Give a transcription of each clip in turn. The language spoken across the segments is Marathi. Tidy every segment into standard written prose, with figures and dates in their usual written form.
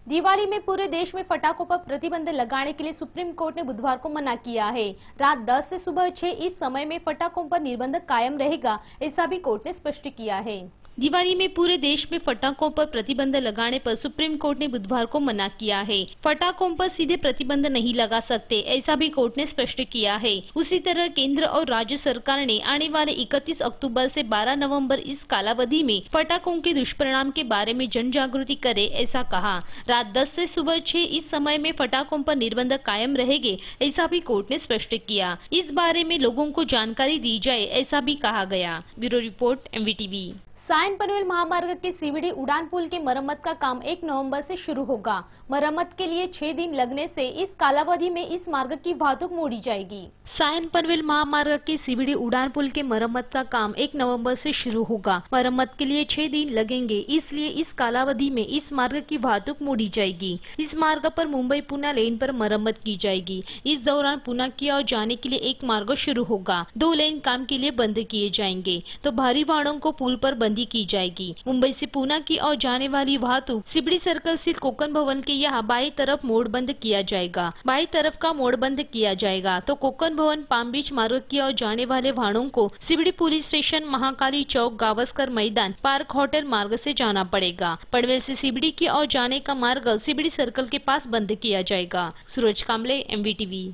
दिवाली में पूरे देश में पटाखों पर प्रतिबंध लगाने के लिए सुप्रीम कोर्ट ने बुधवार को मना किया है। रात 10 से सुबह 6 इस समय में पटाखों पर निर्बंध कायम रहेगा, ऐसा भी कोर्ट ने स्पष्ट किया है। दिवाली में पूरे देश में पटाखों पर प्रतिबंध लगाने पर सुप्रीम कोर्ट ने बुधवार को मना किया है। पटाखों पर सीधे प्रतिबंध नहीं लगा सकते, ऐसा भी कोर्ट ने स्पष्ट किया है। उसी तरह केंद्र और राज्य सरकार ने आने वाले 31 अक्टूबर से 12 नवंबर इस कालावधि में पटाखों के दुष्परिणाम के बारे में जन जागृति करे, ऐसा कहा। रात 10 से सुबह 6 इस समय में पटाखों पर निर्बंध कायम रहेंगे, ऐसा भी कोर्ट ने स्पष्ट किया। इस बारे में लोगों को जानकारी दी जाए, ऐसा भी कहा गया। Bureau report, MVTV। Sion Panvel महामार्ग के सीवड़ी उड़ान पुल की मरम्मत का काम 1 नवंबर से शुरू होगा। मरम्मत के लिए 6 दिन लगने से इस कालावधि में इस मार्ग की वाहतुक मोड़ी जाएगी। सायन पनवेल महामार्ग के सीवड़ी उड़ान पुल के मरम्मत का काम 1 नवंबर से शुरू होगा। मरम्मत के लिए 6 दिन लगेंगे, इसलिए इस कालावधि में इस मार्ग की वाहतुक मोड़ी जाएगी। इस मार्ग पर मुंबई पुणे लेन पर मरम्मत की जाएगी। इस दौरान पुणे की ओर जाने के लिए एक मार्ग शुरू होगा। 2 लेन काम के लिए बंद किए जाएंगे, तो भारी वाहनों को पुल पर बंदी की जाएगी। मुंबई से पुणे की ओर जाने वाली वाहतुक सिबड़ी सर्कल स्थित कोकण भवन के यहाँ बाई तरफ मोड़ बंद किया जाएगा। बाई तरफ का मोड़ बंद किया जाएगा, तो कोकण भवन पाम बीच मार्ग की ओर जाने वाले वाहनों को सिबड़ी पुलिस स्टेशन, महाकाली चौक, गावस्कर मैदान, पार्क होटल मार्ग से जाना पड़ेगा। पनवेल से सिबड़ी की ओर जाने का मार्ग सिबड़ी सर्कल के पास बंद किया जाएगा। सूरज कामले, MVTV।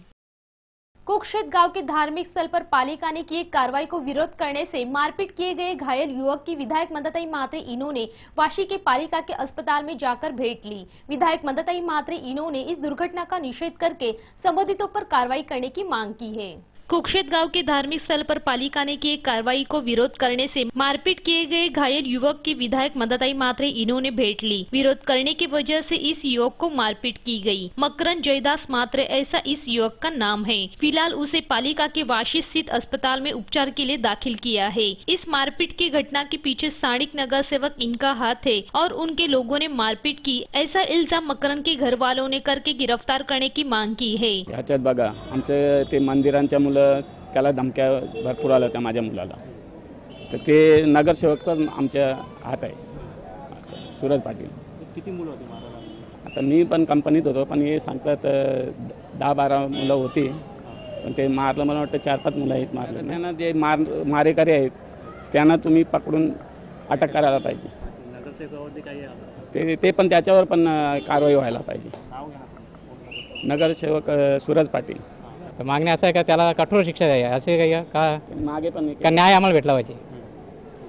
कुक्षेत्र गांव के धार्मिक स्थल पर पालिका ने की कार्रवाई को विरोध करने से मारपीट किए गए घायल युवक की विधायक मंदाताई म्हात्रे इन्होंने वाशी के पालिका के अस्पताल में जाकर भेंट ली। विधायक मंदाताई म्हात्रे इन्होंने इस दुर्घटना का निषेध करके संबंधितों पर कार्रवाई करने की मांग की है। कुक्षेत्र गांव के धार्मिक स्थल पर पालिका ने की कार्रवाई को विरोध करने से मारपीट किए गए घायल युवक की विधायक मंदाताई म्हात्रे इन्होंने भेंट ली। विरोध करने की वजह से इस युवक को मारपीट की गई। मकरन जयदास म्हात्रे ऐसा इस युवक का नाम है। फिलहाल उसे पालिका के वाशी स्थित अस्पताल में उपचार के लिए दाखिल किया है। इस मारपीट की घटना के पीछे स्थानिक नगर सेवक इनका हाथ है और उनके लोगों ने मारपीट की, ऐसा इल्जाम मकरन के घर वालों ने करके गिरफ्तार करने की मांग की है। ह्याच्यात बघा, आमचे ते मंदिरांच्या मुलं त्याला धमक्या भरपूर आल्या त्या माझ्या मुलाला, तर ते नगरसेवक पण आमच्या हात आहे, सूरज पाटील। किती मुलं होती मारायला? आता मी पण कंपनीत होतो, पण हे सांगतात 10-12 मुलं होती, पण ते मारलं मला वाटतं 4-5 मुलं आहेत मारलं। त्यांना जे मारेकरी आहेत त्यांना तुम्ही पकडून अटक करायला पाहिजे। नगरसेवकावरती काही आहे? ते पण त्याच्यावर पण कारवाई व्हायला पाहिजे। नगरसेवक सूरज पाटील। तर मागणी असं आहे का त्याला कठोर शिक्षा द्यावी, असे काही का मागे पण का न्याय आम्हाला भेटला पाहिजे।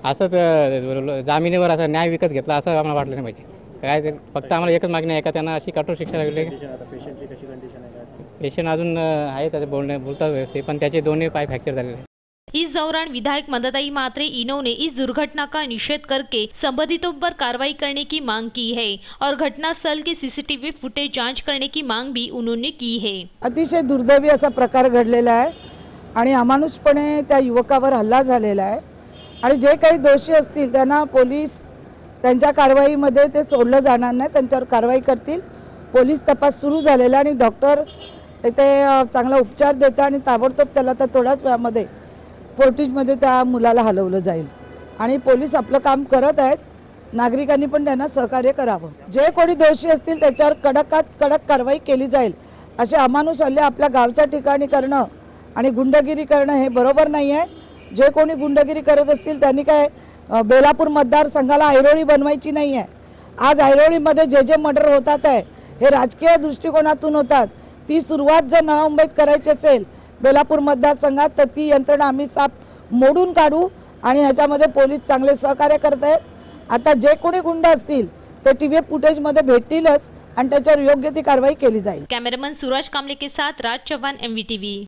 असं जामिनीवर असं न्याय विकत घेतला असं आम्हाला वाटलं नाही पाहिजे। काय ते फक्त आम्हाला एकच मागणी आहे का त्यांना अशी कठोर शिक्षा लागली। पेशंटची कशी कंडिशन आहे? पेशंट अजून आहे, त्याचे बोलता व्यवस्थित, पण त्याचे दोन्ही पाय फ्रॅक्चर झालेले आहेत। इस दौरान विधायक मंदाताई म्हात्रे इन्होंने इस दुर्घटना का निषेध करके संबंधितों पर कार्रवाई करने की मांग की है और घटनास्थल के CCTV फुटेज जांच करने की मांग भी उन्होंने की है। अतिशय दुर्दैवी असा प्रकार घडलेला आहे आणि अमानुषपणे त्या युवकावर हल्ला झालेला आहे आणि जे काही दोषी असतील त्यांना पोलीस त्यांच्या कारवाईमध्ये ते सोडलं जाणार नाही, त्यांच्यावर कारवाई करतील। पोलीस तपास सुरू झालेला आणि डॉक्टर इथे चांगला उपचार देतात आणि ताबडतोब त्याला तर थोड्याच वेळामध्ये फोर्टिजमध्ये त्या मुलाला हलवलं जाईल आणि पोलीस आपलं काम करत आहेत। नागरिकांनी पण त्यांना सहकार्य करावं। जे कोणी दोषी असतील त्याच्यावर कडकात कडक कारवाई केली जाईल। असे अमानुष हल्ले आपल्या गावच्या ठिकाणी करणं आणि गुंडगिरी करणं हे बरोबर नाही आहे। जे कोणी गुंडगिरी करत असतील त्यांनी काय बेलापूर मतदारसंघाला ऐरोळी बनवायची नाही आहे। आज ऐरोळीमध्ये जे मर्डर होतात आहे हे राजकीय दृष्टिकोनातून होतात। ती सुरुवात जर नव्या मुंबईत करायची असेल बेलापूर मतदारसंघात, तर ती यंत्रणा आम्ही साफ मोडून काढू आणि ह्याच्यामध्ये पोलीस चांगले सहकार्य करत आहेत। आता जे कोणी गुंड असतील ते TV फुटेजमध्ये भेटतीलच आणि त्याच्यावर योग्य ती कारवाई केली जाईल। कैमरामैन सूरज कामले के साथ राज चौहान, MVTV।